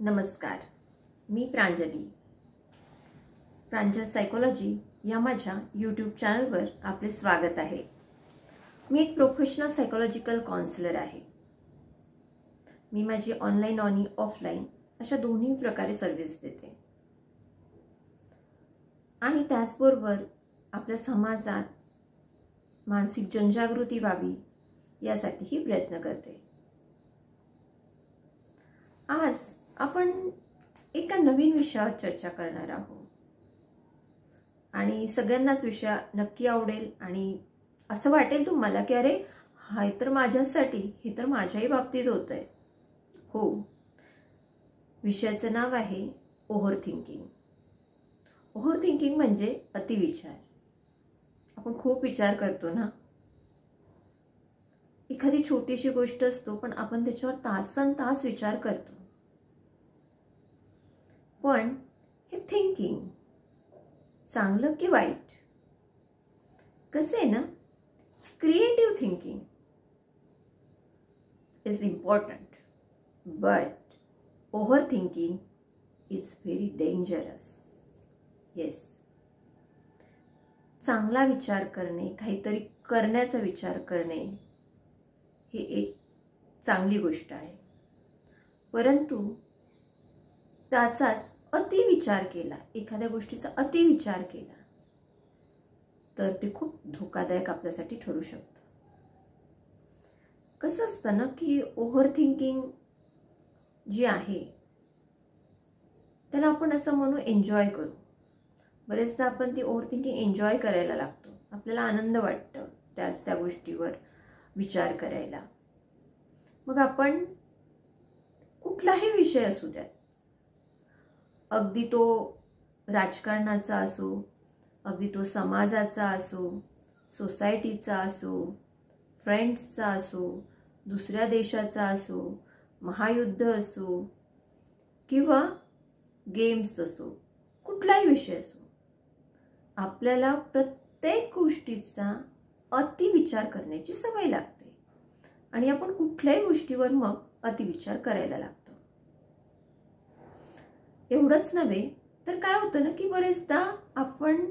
नमस्कार, मी प्रांजली. प्रांजल सायकोलॉजी या माझ्या यूट्यूब चॅनलवर आपले स्वागत आहे. मी एक प्रोफेशनल सायकोलॉजिकल काउन्सिलर आहे. मी माझी ऑनलाईन आणि ऑफलाईन अशा दोन्ही प्रकारे सर्व्हिस देते आणि त्याचबरोबर आपल्या समाजात मानसिक जनजागृती व्हावी यासाठीही प्रयत्न करते. आज आपण एका नवीन विषयावर चर्चा करणार आहोत आणि सगळ्यांनाच विषय नक्की आवडेल आणि असं वाटेल तुम्हाला की अरे हा तर माझ्यासाठी, हे तर माझ्याही बाबतीत होतंय. हो, विषयाचं नाव आहे ओव्हर थिंकिंग. ओव्हर थिंकिंग म्हणजे अतिविचार. आपण खूप विचार करतो ना. एखादी छोटीशी गोष्ट असतो पण आपण त्याच्यावर तासनतास विचार करतो. पण हे थिंकिंग चांगलं की वाईट? कसं आहे ना, creative thinking is important, but over thinking is very dangerous. Yes, चांगला विचार करणे, काहीतरी करण्याचा विचार करणे ही एक चांगली गोष्ट आहे. परंतु त्याचाच अतिविचार केला, एखाद्या गोष्टीचा अतिविचार केला तर ते खूप धोकादायक आपल्यासाठी ठरू शकतं. कसं असतं ना की ओव्हर थिंकिंग जी आहे त्याला आपण असं म्हणू एन्जॉय करू. बरेचदा आपण ती ओव्हर थिंकिंग एन्जॉय करायला लागतो. आपल्याला आनंद वाटतं त्या गोष्टीवर विचार करायला. मग आपण कुठलाही विषय असू द्यात, अगदी तो राजकारणाचा असो, अगदी तो समाजाचा असो, सोसायटीचा असो, फ्रेंड्सचा असो, दुसऱ्या देशाचा असो, महायुद्ध असो किंवा गेम्स असो, कुठलाही विषय असो, आपल्याला प्रत्येक गोष्टीचा अतिविचार करण्याची सवय लागते आणि आपण कुठल्याही गोष्टीवर मग अतिविचार करायला लागतो. एवढंच नव्हे तर काय होतं ना की बरेचदा आपण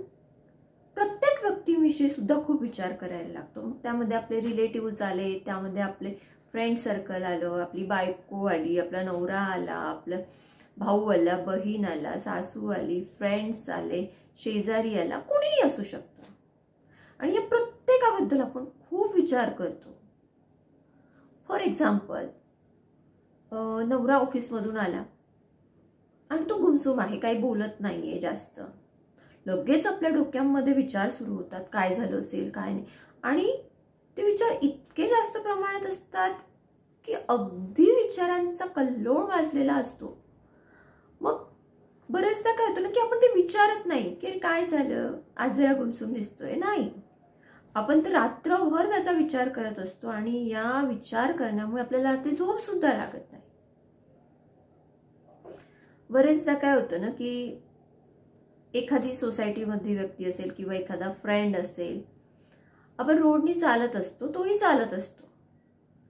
प्रत्येक व्यक्तीविषयी सुद्धा खूप विचार करायला लागतो. त्यामध्ये आपले रिलेटिव्हज आले, त्यामध्ये आपले फ्रेंड सर्कल आलं, आपली बायको आली, आपला नवरा आला, आपला भाऊ आला, बहीण आला, सासू आली, फ्रेंड्स आले, शेजारी आला, कोणीही असू शकतं आणि या प्रत्येकाबद्दल आपण खूप विचार करतो. फॉर एक्झाम्पल, नवरा ऑफिसमधून आला आणि तो गुमसुम आहे, काही बोलत नाहीये जास्त. लगेच आपल्या डोक्यामध्ये विचार सुरू होतात, काय झालं असेल, काय नाही. आणि ते विचार इतके जास्त प्रमाणात असतात की अगदी विचारांचा कल्लोळ वाजलेला असतो. मग बरेचदा काय होतं ना की आपण ते विचारत नाही की काय झालं, आज जरा गुमसुम दिसतोय. नाही, आपण तर रात्रभर त्याचा विचार करत असतो आणि या विचार करण्यामुळे आपल्याला रात्री झोप सुद्धा लागत नाही. बरेचदा काय होतं ना की एखादी सोसायटीमध्ये व्यक्ती असेल किंवा एखादा फ्रेंड असेल, आपण रोडनी चालत असतो, तोही चालत असतो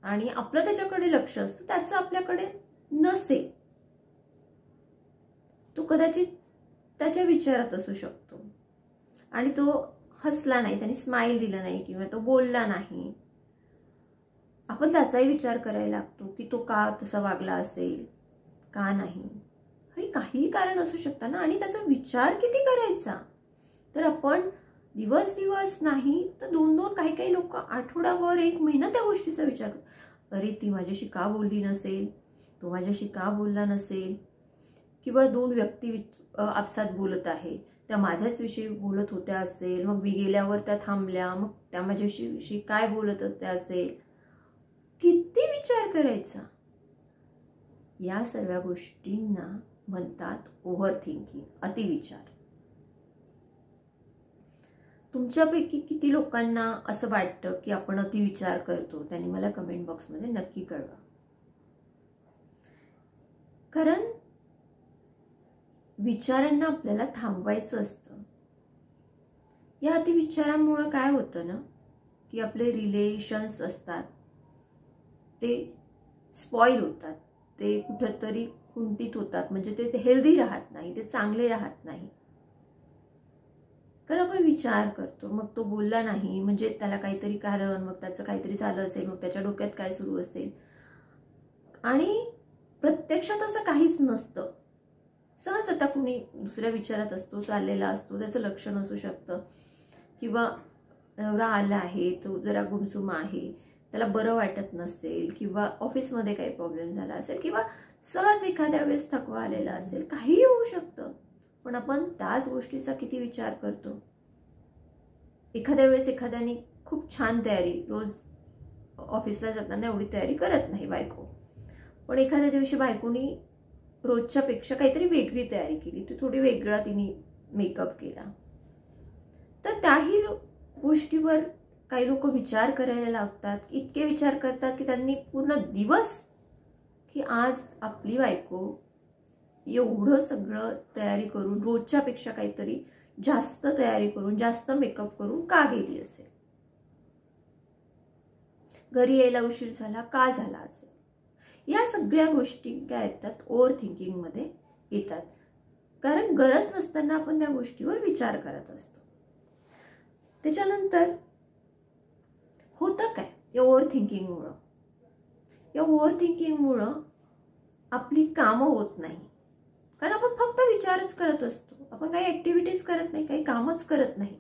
आणि आपलं त्याच्याकडे लक्ष असतं, त्याचं आपल्याकडे नसेल. तो कदाचित त्याच्या विचारात असू शकतो आणि तो हसला नाही, त्याने स्माइल दिला नाही किंवा तो बोलला नाही. आपण त्याचाही विचार करायला लागतो की तो का तसा वागला असेल, का नाही. काही कारण असू शकतं ना. आणि त्याचा विचार किती करायचा, तर आपण दिवस नाही तर दोन काही लोक आठवडाभर, एक महिना त्या गोष्टीचा विचार करतात. अरे ती माझ्याशी का बोलली नसेल, तो माझ्याशी का बोलला नसेल, किंवा दोन व्यक्ती आपसात बोलत आहे, त्या माझ्याच विषयी बोलत होत्या असेल, मग मी गेल्यावर त्या थांबल्या, मग त्या माझ्याशी काय बोलत होत्या असेल. किती विचार करायचा. या सर्व गोष्टींना म्हणतात ओव्हर थिंकिंग, अतिविचार. तुमच्यापैकी किती लोकांना असं वाटतं की आपण अतिविचार करतो? त्यांनी मला कमेंट बॉक्समध्ये नक्की कळवा. कारण विचारांना आपल्याला थांबवायचं असतं. या अतिविचारांमुळे काय होतं ना की आपले रिलेशन्स असतात ते स्पॉइल होतात, ते कुठेतरी खुंटीत होतात, म्हणजे ते हेल्दी राहत नाही, ते चांगले राहत नाही. कारण आपण विचार करतो, मग तो बोलला नाही म्हणजे त्याला काहीतरी कारण, मग त्याचं काहीतरी झालं असेल, मग त्याच्या डोक्यात काय सुरू असेल. आणि प्रत्यक्षात असं काहीच नसतं. सहज आता कुणी दुसऱ्या विचारात असतो, चाललेला असतो, त्याचं लक्ष नसू शकतं, किंवा नवरा आला आहे, तो जरा गुमसुम आहे, त्याला बरं वाटत नसेल, किंवा ऑफिसमध्ये काही प्रॉब्लेम झाला असेल, किंवा सहज एखाद्या वेळेस थकवा आलेला असेल, काहीही होऊ शकतं. पण आपण त्याच गोष्टीचा किती विचार करतो. एखाद्या वेळेस एखाद्याने खूप छान तयारी, रोज ऑफिसला जाताना एवढी तयारी करत नाही बायको, पण एखाद्या दिवशी बायकोनी रोजच्या पेक्षा काहीतरी वेगळी तयारी केली, ती थोडी वेगळा तिने मेकअप केला, तर त्याही गोष्टीवर काही लोक विचार करायला लागतात. इतके विचार करतात की त्यांनी पूर्ण दिवस, की आज आपली बायको एवढं सगळं तयारी करून, रोजच्या पेक्षा काहीतरी जास्त तयारी करून, जास्त मेकअप करून का गेली असेल, घरी यायला उशीर झाला का झाला असेल. या सगळ्या गोष्टी काय येतात, ओव्हर थिंकिंग मध्ये येतात. कारण गरज नसताना आपण त्या गोष्टीवर विचार करत असतो. त्याच्यानंतर होतं काय या ओव्हर थिंकिंगमुळं, या ओव्हर थिंकिंगमुळं आपली कामं होत नाही. कारण आपण फक्त विचारच करत असतो, आपण काही ऍक्टिव्हिटीज करत नाही, काही कामच करत नाही.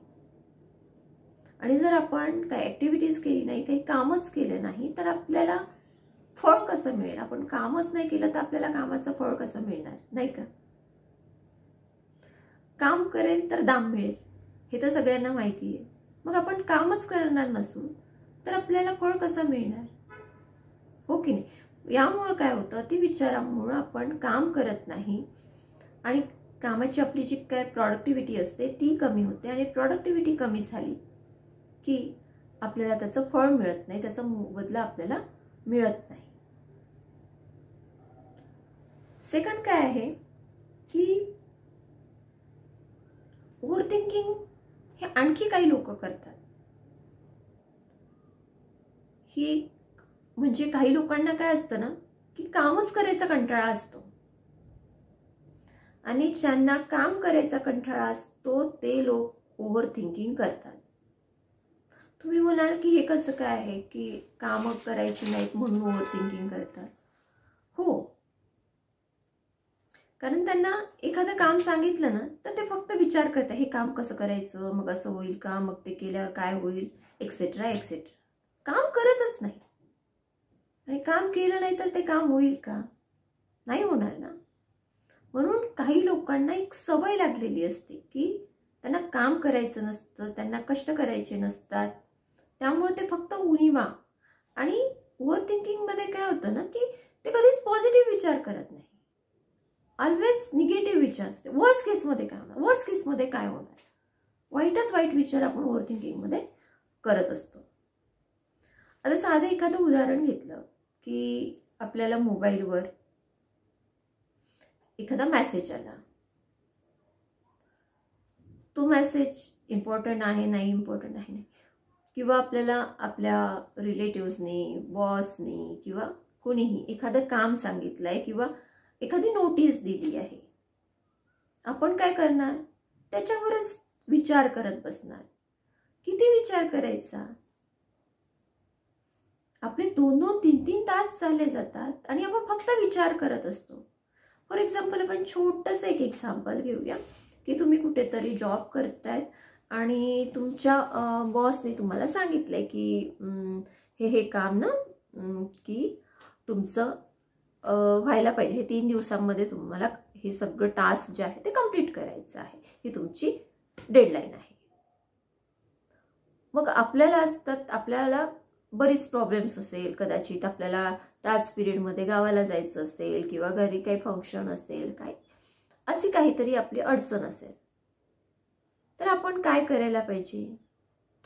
आणि जर आपण काही ऍक्टिव्हिटीज केली नाही, काही कामच केलं नाही, तर आपल्याला फळ कसं मिळेल. आपण कामच नाही केलं तर आपल्याला कामाचं फळ कसं मिळणार, नाही का. काम करेल तर दाम मिळेल, हे तर सगळ्यांना माहिती आहे. मग आपण कामच करणार नसू तर आपल्याला फळ कसं मिळणार, हो की नाही. यामुळं काय होतं, ती विचारामुळं आपण काम करत नाही आणि कामाची आपली जी काय प्रोडक्टिव्हिटी असते ती कमी होते. आणि प्रोडक्टिव्हिटी कमी झाली की आपल्याला त्याचं फळ मिळत नाही, त्याचा बदला आपल्याला मिळत नाही. सेकंड काय आहे की ओव्हर थिंकिंग हे आणखी काही लोक करतात. ही म्हणजे काही लोकांना काय असतं ना, की कामच करायचा कंटाळा असतो, आणि ज्यांना काम करायचा कंटाळा असतो ते लोक ओव्हर थिंकिंग करतात. तुम्ही म्हणाल की हे कसं काय आहे की काम करायची नाहीत म्हणून ओव्हर थिंकिंग करतात. हो, कारण त्यांना एखादं काम सांगितलं ना तर ते फक्त विचार करतात, हे काम कसं करायचं, मग असं होईल का, मग ते केल्यावर काय होईल, एक्सेट्रा एक्सेट्रा. काम करतच नाही. आणि काम केलं नाही तर ते काम होईल का, नाही होणार ना. म्हणून काही लोकांना एक सवय लागलेली असते की त्यांना काम करायचं नसतं, त्यांना कष्ट करायचे नसतात, त्यामुळे ते फक्त उणीवा. आणि ओव्हर थिंकिंग मध्ये काय होतं ना की ते कधीच पॉझिटिव्ह विचार करत नाही, ऑलवेज निगेटिव्ह विचार असते. वर्स्ट केसमध्ये काय होणार, वर्स्ट केसमध्ये काय होणार, वाईटात वाईट विचार आपण ओव्हर थिंकिंग मध्ये करत असतो. आता साधं एखादं उदाहरण घेतलं की आपल्याला मोबाईलवर एखादा मेसेज आला, तो मेसेज इम्पॉर्टंट आहे नाही, इम्पॉर्टंट आहे नाही, किंवा आपल्याला आपल्या रिलेटिव्हजनी, बॉसनी किंवा कोणीही एखादं काम सांगितलंय किंवा एखादी नोटीस दिली आहे. आपण काय करणार, त्याच्यावरच विचार करत बसणार. किती विचार करायचा, आपले 2-2, 3-3 तास चालले जातात आणि आपण फक्त विचार करत असतो. फॉर एक्झाम्पल आपण छोटंसं एक एक्झाम्पल घेऊया की तुम्ही कुठेतरी जॉब करतायत आणि तुमच्या बॉसने तुम्हाला सांगितलंय की हे काम ना की तुमचं व्हायला पाहिजे, हे 3 दिवसांमध्ये तुम्हाला हे सगळं टास्क जे आहे ते कंप्लीट करायचं आहे, ही तुमची डेडलाईन आहे. मग आपल्याला असतात, आपल्याला बरीच प्रॉब्लेम्स असेल, कदाचित आपल्याला त्याच पिरियडमध्ये गावाला जायचं असेल किंवा घरी काही फंक्शन असेल, काय अशी काहीतरी आपली अडचण असेल, तर आपण काय करायला पाहिजे,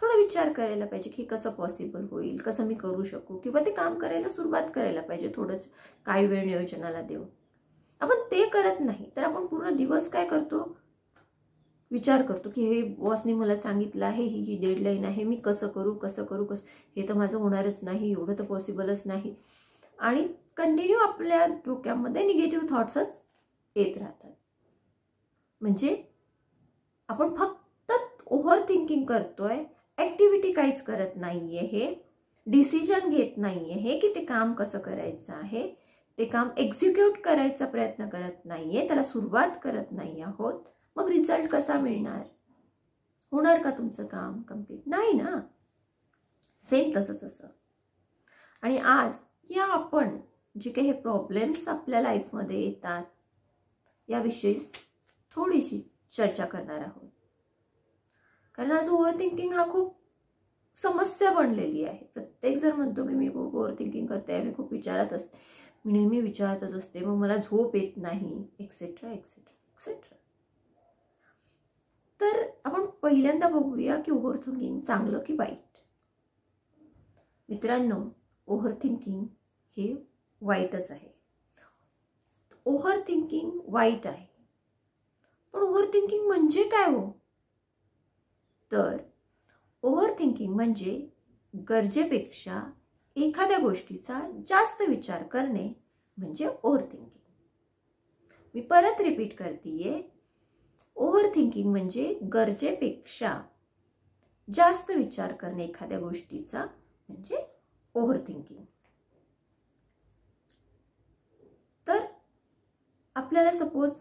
थोडा विचार करायला पाहिजे की कसं पॉसिबल होईल, कसं मी करू शकू, किंवा ते काम करायला सुरुवात करायला पाहिजे थोडंच काही वेळ नियोजनाला देऊ. आपण ते करत नाही तर आपण पूर्ण दिवस काय करतो, विचार करतो की हे बॉसने मला सांगितलं आहे, ही डेडलाईन आहे, मी कसं करू, हे तर माझं होणारच नाही, एवढं तर पॉसिबलच नाही. आणि कंटिन्यू आपल्या डोक्यामध्ये निगेटिव्ह थॉट्सच येत राहतात. म्हणजे आपण फक्त ओव्हर थिंकिंग करतोय, ऍक्टिव्हिटी काहीच करत नाहीये, हे डिसिजन घेत नाहीये हे की ते काम कसं करायचं आहे, ते काम एक्झिक्यूट करायचा प्रयत्न करत नाहीये, त्याला सुरुवात करत नाही आहोत. मग रिझल्ट कसा मिळणार? होणार का तुमचं काम कंप्लीट? नाही ना. सेम तसंच असं. आणि आज या आपण जे काही हे प्रॉब्लेम्स आपल्या लाईफमध्ये येतात याविषयी थोडीशी चर्चा करणार आहोत. कारण आज ओव्हर थिंकिंग हा खूप समस्या बनलेली आहे. प्रत्येक जण म्हणतो की मी खूप ओव्हर थिंकिंग करते, मी खूप विचारत असते, मी नेहमी विचारतच असते, मग मला झोप येत नाही, एक्सेट्रा एक्सेट्रा एक्सेट्रा. तर आपण पहिल्यांदा बघूया की ओव्हर थिंकिंग चांगलं की वाईट. मित्रांनो, ओव्हर थिंकिंग हे वाईटच आहे. ओव्हर थिंकिंग वाईट आहे. पण ओव्हर थिंकिंग म्हणजे काय हो? तर ओव्हर थिंकिंग म्हणजे गरजेपेक्षा एखाद्या गोष्टीचा जास्त विचार करणे म्हणजे ओव्हर थिंकिंग. मी परत रिपीट करतेय, ओव्हर थिंकिंग म्हणजे गरजेपेक्षा जास्त विचार करणे एखाद्या गोष्टीचा म्हणजे ओव्हर थिंकिंग. तर आपल्याला सपोज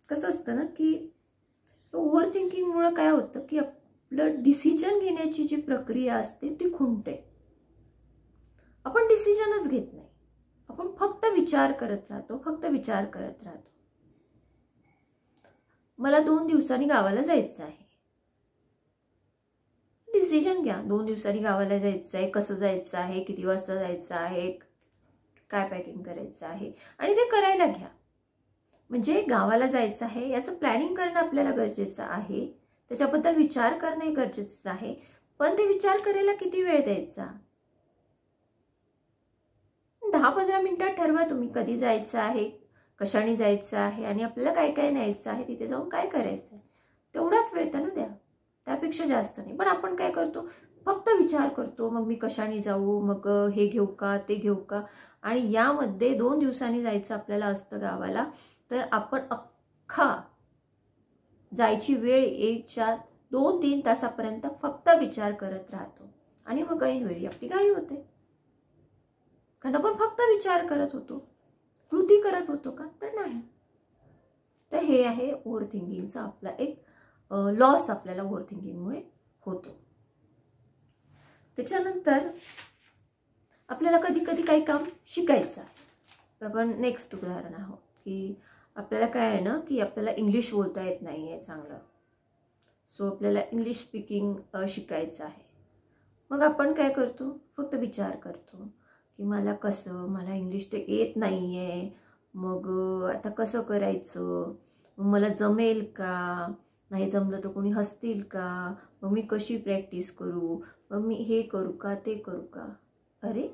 कसं असतं ना की ओव्हर थिंकिंगमुळे काय होतं की आपलं डिसिजन घेण्याची जी प्रक्रिया असते ती खुंटते. आपण डिसिजनच घेत नाही, आपण फक्त विचार करत राहतो, फक्त विचार करत राहतो. मला 2 दिवसांनी गावाला जायचं आहे. डिसिजन घ्या, 2 दिवसांनी गावाला जायचं आहे, कसं जायचं आहे, किती वाजता जायचं आहे, काय पॅकिंग करायचं आहे आणि ते करायला घ्या. म्हणजे गावाला जायचं आहे याचं प्लॅनिंग करणं आपल्याला गरजेचं आहे, त्याच्याबद्दल विचार करणं गरजेचं आहे. पण ते विचार करायला किती वेळ द्यायचा? 10-15 मिनिटात ठरवा तुम्ही कधी जायचं आहे, कशाने जायचं आहे आणि आपल्याला काय काय न्यायचं आहे, तिथे जाऊन काय करायचं आहे, तेवढाच वेळ त्यांना द्या, त्यापेक्षा जास्त नाही. पण आपण काय करतो, फक्त विचार करतो, मग मी कशाने जाऊ, मग हे घेऊ का, ते घेऊ का. आणि यामध्ये 2 दिवसांनी जायचं आपल्याला असतं गावाला, तर आपण अख्खा जायची वेळ यायच्या 2-3 तासापर्यंत फक्त विचार करत राहतो आणि मग ऐनवेळी आपली घाई होते. कारण आपण फक्त विचार करत होतो, कृती करत होतो का? तर नाही. तर हे आहे ओव्हर थिंकिंगचा आपला एक लॉस आपल्याला ओव्हर थिंकिंगमुळे होतो. त्याच्यानंतर आपल्याला कधी कधी काही काम शिकायचं आहे. आपण नेक्स्ट उदाहरण आहोत की आपल्याला काय आहे ना की आपल्याला इंग्लिश बोलता येत नाही आहे चांगलं, सो आपल्याला इंग्लिश स्पीकिंग शिकायचं आहे. मग आपण काय करतो, फक्त विचार करतो की मला इंग्लिश तर येत नाही आहे, मग आता कसं करायचं, मला जमेल का, नाही जमलं तर कोणी हसतील का, मग मी कशी प्रॅक्टिस करू, मग मी हे करू का, ते करू का. अरे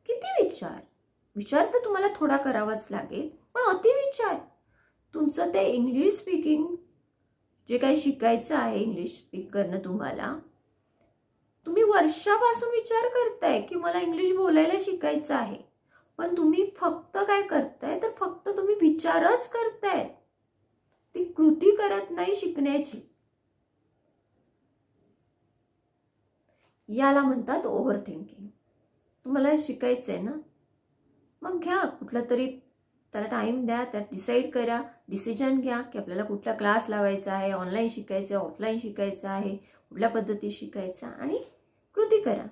किती विचार तर तुम्हाला थोडा करावाच लागेल, पण अति विचार. तुमचं ते इंग्लिश स्पीकिंग जे काही शिकायचं आहे, इंग्लिश स्पीक करणं, तुम्ही वर्षापासून विचार करताय की मला इंग्लिश बोलायला शिकायचं आहे, पण तुम्ही फक्त काय करताय, तर फक्त तुम्ही विचारच करताय, ती कृती करत नाही शिकण्याची. याला म्हणतात ओव्हर थिंकिंग. तुम्हाला शिकायचंय ना, मग घ्या कुठला तरी, त्याला टाइम द्या, त्यात डिसाईड करा, डिसिजन घ्या की आपल्याला कुठला क्लास लावायचा आहे, ऑनलाईन शिकायचं आहे, ऑफलाईन शिकायचं आहे, कुठल्या पद्धतीत शिकायचं, आणि कृती करा.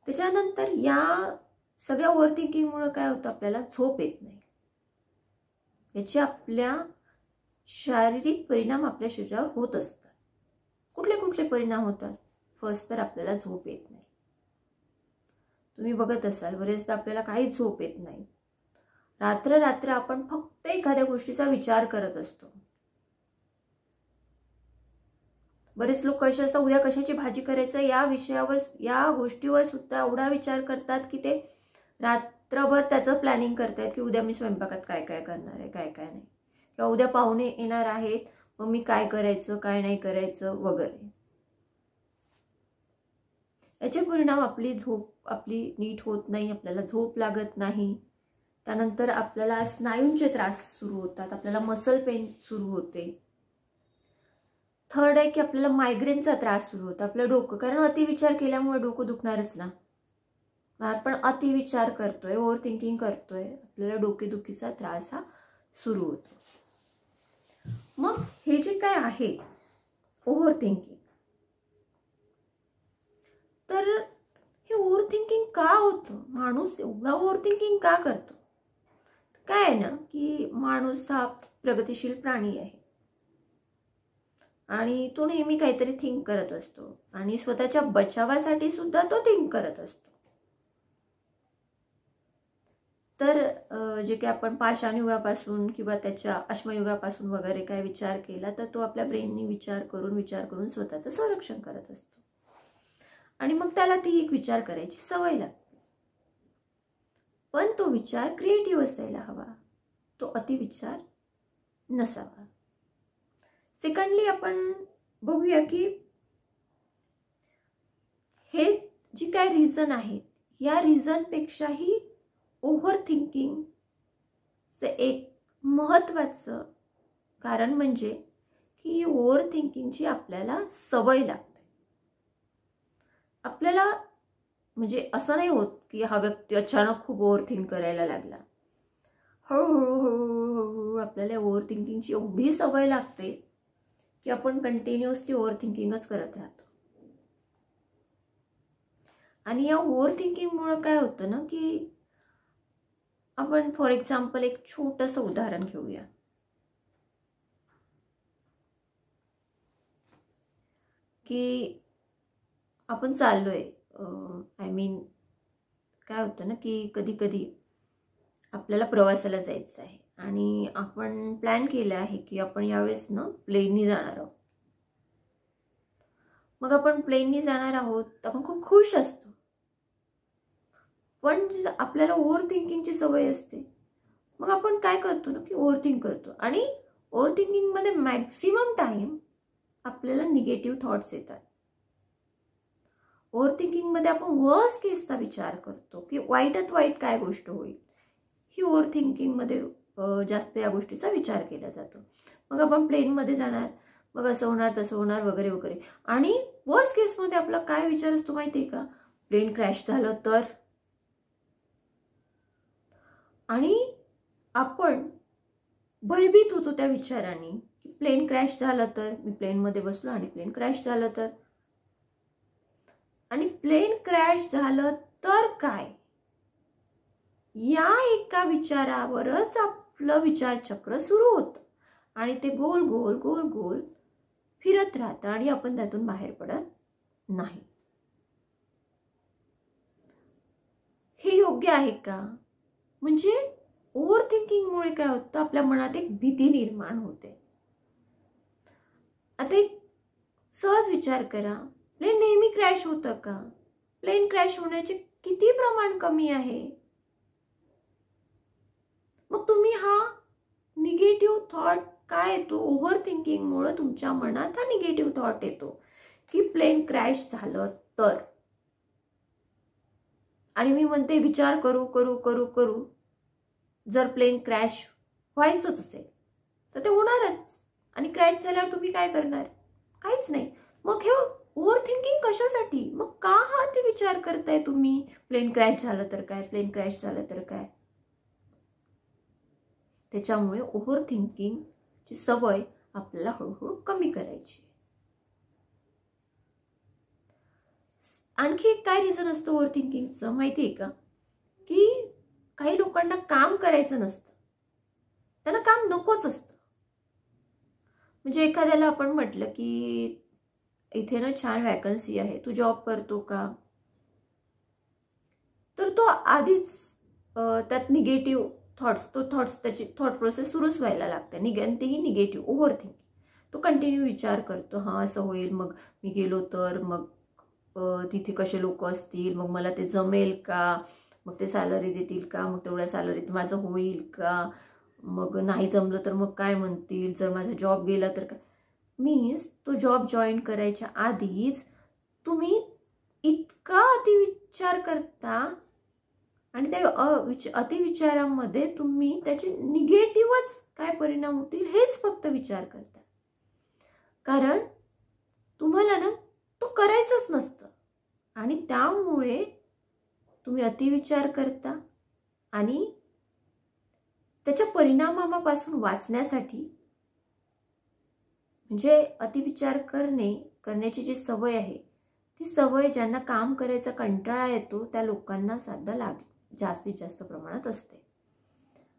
त्याच्यानंतर या सगळ्या ओव्हर थिंकिंगमुळे काय होतं, आपल्याला झोप येत नाही. याचे आपल्या शारीरिक परिणाम आपल्या शरीरावर होत असतात. कुठले कुठले परिणाम होतात? फर्स्ट तर आपल्याला झोप येत नाही. तुम्ही बघत असाल बरेचदा आपल्याला काही झोप येत नाही. रात्र आपण फक्त एखाद्या गोष्टीचा विचार करत असतो. बरेच लोक कसे असतात, उद्या कशाची भाजी करायचं या विषयावर, या गोष्टीवर सुद्धा एवढा विचार करतात की ते रात्रभर त्याचं प्लॅनिंग करतायत की उद्या मी स्वयंपाकात काय काय करणार आहे, काय काय नाही, किंवा उद्या पाहुणे येणार आहेत, मग मी काय करायचं, काय नाही करायचं वगैरे. याचे परिणाम आपली झोप आपली नीट होत नाही, आपल्याला झोप लागत नाही, त्यानंतर आपल्याला स्नायूंचे त्रास सुरू होतात, आपल्याला मसल पेन सुरू होते. थर्ड आहे की आपल्याला मायग्रेनचा त्रास सुरू होतो, आपलं डोकं, कारण अतिविचार केल्यामुळे डोकं दुखणारच ना. आपण अतिविचार करतोय, ओव्हर थिंकिंग करतोय, आपल्याला डोकेदुखीचा त्रास हा सुरू होतो. मग हे जे काय आहे ओव्हर थिंकिंग, तर हे ओव्हर थिंकिंग का होतं, माणूस एवढा ओव्हर थिंकिंग का करतो? काय आहे ना की माणूस हा प्रगतिशील प्राणी आहे आणि तो नेहमी काहीतरी थिंक करत असतो आणि स्वतःच्या बचावासाठी सुद्धा तो थिंक करत असतो. तर जे काही आपण पाषाण युगापासून किंवा त्याच्या अश्मयुगापासून वगैरे काय विचार केला, तर तो आपल्या ब्रेननी विचार करून स्वतःचं संरक्षण करत असतो आणि मग त्याला ती एक विचार करायची सवय लागते. पण तो विचार क्रिएटिव्ह असायला हवा, तो अतिविचार नसावा. सेकंडली आपण बघूया की हे जी काय रिझन आहेत, या रिझनपेक्षाही ओव्हर थिंकिंगचं एक महत्त्वाचं कारण म्हणजे की ओव्हर थिंकिंगची आपल्याला सवय लागते. आपल्याला म्हणजे असं नाही होत की हा व्यक्ती अचानक खूप ओव्हर थिंक करायला लागला. हळूहळू आपल्याला ओव्हर थिंकिंगची एवढी सवय लागते की आपण कंटिन्युअसली ओव्हर थिंकिंगच करत राहतो. आणि या ओव्हर थिंकिंगमुळे काय होतं ना की आपण फॉर एक्झाम्पल एक छोटंसं उदाहरण घेऊया की आपण चाललोय, आय मीन काय होतं ना की कधी कधी आपल्याला प्रवासाला जायचं आहे आणि आपण प्लॅन केला आहे की आपण यावेळेस ना प्लेननी जाणार आहोत. मग आपण प्लेननी जाणार आहोत, आपण खूप खुश असतो. पण आपल्याला ओव्हर थिंकिंगची सवय असते. मग आपण काय करतो ना की ओव्हर थिंक करतो आणि ओव्हर थिंकिंगमध्ये मॅक्सिमम टाइम आपल्याला निगेटिव्ह थॉट्स येतात. ओव्हर थिंकिंगमध्ये आपण वर्स्ट केसचा विचार करतो की वाईटात वाईट काय गोष्ट होईल, ही ओव्हर थिंकिंगमध्ये जास्त या गोष्टीचा विचार केला जातो. मग आपण प्लेनमध्ये जाणार, मग असं होणार तसं होणार वगैरे वगैरे. आणि वर्स्ट केसमध्ये आपला काय विचार असतो माहिती आहे का, प्लेन क्रॅश झालं तर. आणि आपण भयभीत होतो त्या विचाराने की प्लेन क्रॅश झालं तर, मी प्लेनमध्ये बसलो आणि प्लेन क्रॅश झालं तर. आणि प्लेन क्रॅश झालं तर काय, या एका विचारावरच आपलं विचारचक्र सुरू होतं आणि ते गोल गोल गोल गोल फिरत राहतं आणि आपण त्यातून बाहेर पडत नाही. हे योग्य आहे का? म्हणजे ओव्हर थिंकिंगमुळे काय होतं, आपल्या मनात एक भीती निर्माण होते. आता एक सहज विचार करा, प्लेन नेहमी क्रॅश होतं का? प्लेन क्रॅश होण्याचे किती प्रमाण कमी आहे? मग तुम्ही हा निगेटिव्ह थॉट काय येतो, ओव्हर थिंकिंगमुळे तुमच्या मनात हा निगेटिव्ह थॉट येतो की प्लेन क्रॅश झालं तर. आणि मी म्हणते विचार करू करू करू करू जर प्लेन क्रॅश व्हायचंच असेल तर ते होणारच. आणि क्रॅश झाल्यावर तुम्ही काय करणार? काहीच नाही. मग हे ओव्हर थिंकिंग कशासाठी? मग का हा ते विचार करताय तुम्ही, प्लेन क्रॅश झालं तर काय, प्लेन क्रॅश झालं तर काय? त्याच्यामुळे ओव्हर थिंकिंगची सवय आपल्याला हळूहळू कमी करायची. आणखी एक काय रिझन असतं ओव्हर थिंकिंगचं माहिती आहे का, की काही लोकांना काम करायचं नसतं, त्यांना काम नकोच असतं. म्हणजे एखाद्याला आपण म्हटलं की इथे ना छान वॅकन्सी आहे, तू जॉब करतो का, तर तो आधीच त्यात निगेटिव्ह थॉट्स त्याची थॉट प्रोसेस सुरूच व्हायला लागते. तेही निगेटिव्ह ओव्हर थिंकिंग. तो कंटिन्यू विचार करतो, हां असं होईल, मग मी गेलो तर, मग तिथे कसे लोक असतील, मग मला ते जमेल का, मग ते सॅलरी देतील का, मग तेवढ्या सॅलरीत माझं होईल का, मग नाही जमलं तर मग काय म्हणतील, जर माझा जॉब गेला तर काय. मीन्स तो जॉब जॉईन करायच्या आधीच तुम्ही इतका अतिविचार करता आणि त्या अतिविचारामध्ये तुम्ही त्याचे निगेटिव्हच काय परिणाम होतील हेच फक्त विचार करता. कारण तुम्हाला ना तो करायचंच नसतं आणि त्यामुळे तुम्ही अतिविचार करता आणि त्याच्या परिणामापासून वाचण्यासाठी, म्हणजे अतिविचार करण्याची जी सवय आहे ती सवय ज्यांना काम करायचा कंटाळा येतो त्या लोकांना सुद्धा जास्तीत जास्त प्रमाणात असते.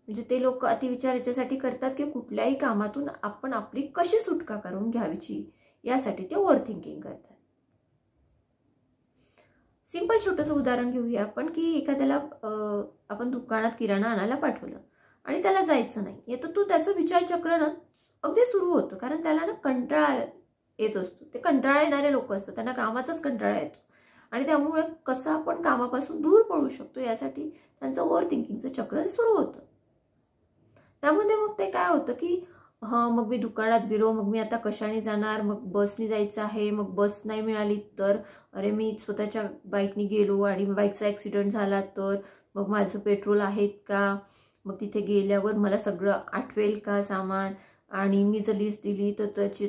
म्हणजे ते लोक अतिविचार याच्यासाठी करतात की कुठल्याही कामातून आपण आपली कशी सुटका करून घ्यावीची यासाठी ते ओव्हर थिंकिंग करतात. सिंपल छोटंसं उदाहरण घेऊया आपण की एखाद्याला आपण दुकानात किराणा आणायला पाठवलं आणि त्याला जायचं नाही, येतो तो त्याचं विचारचक्र ना अगदी सुरू होतं. कारण त्याला ना कंटाळा येत असतो. ते कंटाळा येणारे लोक असतात, त्यांना कामाचाच कंटाळा येतो आणि त्यामुळे कसं आपण कामापासून दूर पळू शकतो यासाठी त्यांचं ओव्हर थिंकिंगचं चक्र सुरू होतं. त्यामध्ये मग ते काय होतं की मग मी दुकानात गेलो, मग मी आता कशाने जाणार, मग बसने जायचं आहे, मग बस नाही मिळाली तर अरे मी स्वतःच्या बाईकने गेलो आणि बाईकचा ॲक्सिडेंट झाला तर मग माझं पेट्रोल आहेत का, मग तिथे गेल्यावर मला सगळं आठवेल का सामान, आणि मी जर लिस्ट दिली तर त्याची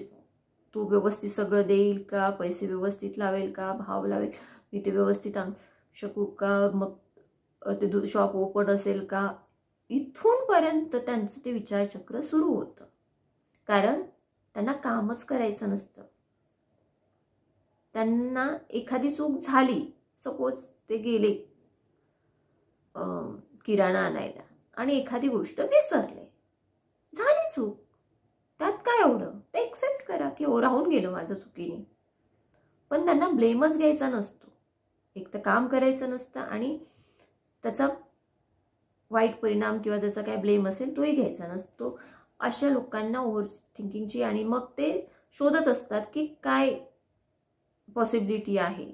तू व्यवस्थित सगळं देईल का, पैसे व्यवस्थित लावेल का, भाव लावेल, मी ते व्यवस्थित आणू शकू का, मग ते शॉप ओपन असेल का, इथून पर्यंत त्यांचं ते विचारचक्र सुरू होतं. कारण त्यांना कामच करायचं नसतं. त्यांना एखादी चूक झाली, सपोज ते गेले किराणा आणायला आणि एखादी गोष्ट विसरले, झाली चूक, त्यात काय एवढं, ते एक्सेप्ट करा की राहून गेलं माझं चुकीने. पण त्यांना ब्लेमच घ्यायचा नसतो. एक तर काम करायचं नसतं आणि त्याचा वाईट परिणाम किंवा त्याचा काय ब्लेम असेल तोही घ्यायचा नसतो. अशा लोकांना ओव्हर थिंकिंगची, आणि मग ते शोधत असतात की काय पॉसिबिलिटी आहे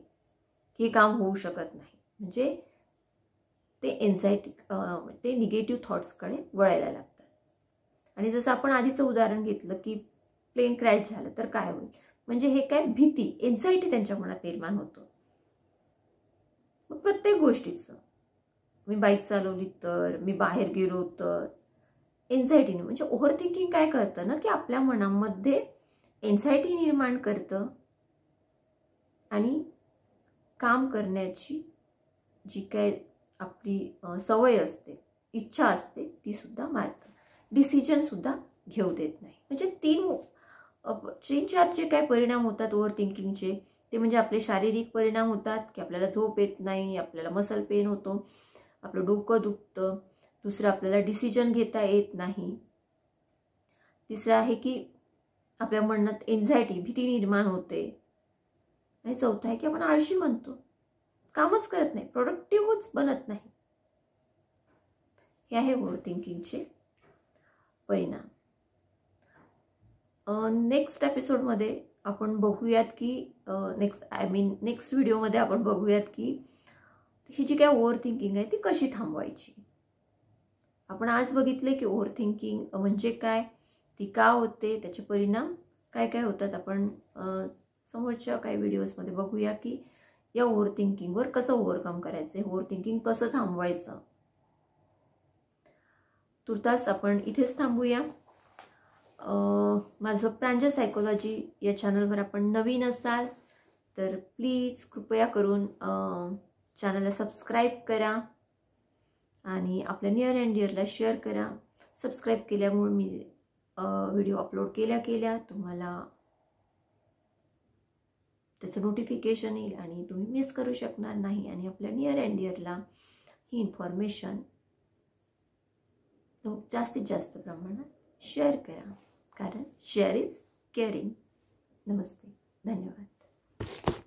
की काम होऊ शकत नाही. म्हणजे ते एन्झायटी, ते निगेटिव्ह थॉट्सकडे वळायला लागतात. आणि जसं आपण आधीचं उदाहरण घेतलं की प्लेन क्रॅश झालं तर काय होईल, म्हणजे हे काय भीती, एन्झायटी त्यांच्या मनात निर्माण होतो. मग प्रत्येक गोष्टीचं, मी बाईक चालवली तर, मी बाहेर गेलो तर, एन्झायटीने, म्हणजे ओव्हर थिंकिंग काय करतं ना की आपल्या मनामध्ये एन्झायटी निर्माण करतं आणि काम करण्याची जी काय आपली सवय असते, इच्छा असते, ती सुद्धा मारतं. डिसिजन सुद्धा घेऊ देत नाही. म्हणजे तीन चार जे काय परिणाम होतात ओव्हर थिंकिंगचे, ते म्हणजे आपले शारीरिक परिणाम होतात की आपल्याला झोप येत नाही, आपल्याला मसल पेन होतो, आपलं डोकं दुखतं. दुसरं, आपल्याला डिसिजन घेता येत नाही. तिसरं आहे की आपल्या मनात एन्झायटी, भीती निर्माण होते. आणि चौथं आहे की आपण आळशी बनतो, कामच करत नाही, प्रोडक्टिव्हच बनत नाही. हे आहे ओव्हर थिंकिंगचे परिणाम. नेक्स्ट एपिसोडमध्ये आपण बघूयात की नेक्स्ट व्हिडिओमध्ये आपण बघूयात की ही जी काय ओव्हर थिंकिंग आहे ती कशी थांबवायची. आपण आज बघितले की ओव्हर थिंकिंग म्हणजे काय, ती का होते, त्याचे परिणाम काय काय होतात. आपण समोरच्या काही व्हिडिओजमध्ये बघूया की या ओव्हर थिंकिंगवर कसं ओव्हरकम करायचं, ओव्हर थिंकिंग कसं थांबवायचं. तुर्तास आपण इथेच थांबूया. माझं प्रांजल सायकोलॉजी या चॅनलवर आपण नवीन असाल तर प्लीज कृपया करून चॅनलला सबस्क्राईब करा आणि आपल्या नियर अँड डिअरला शेअर करा. सबस्क्राईब केल्यामुळे मी व्हिडिओ अपलोड केल्या तुम्हाला त्याचं नोटिफिकेशन येईल आणि तुम्ही मिस करू शकणार नाही. आणि आपल्या नियर अँड डिअरला ही इन्फॉर्मेशन जास्तीत जास्त प्रमाणात शेअर करा, कारण शेअर इज केअरिंग. नमस्ते, धन्यवाद.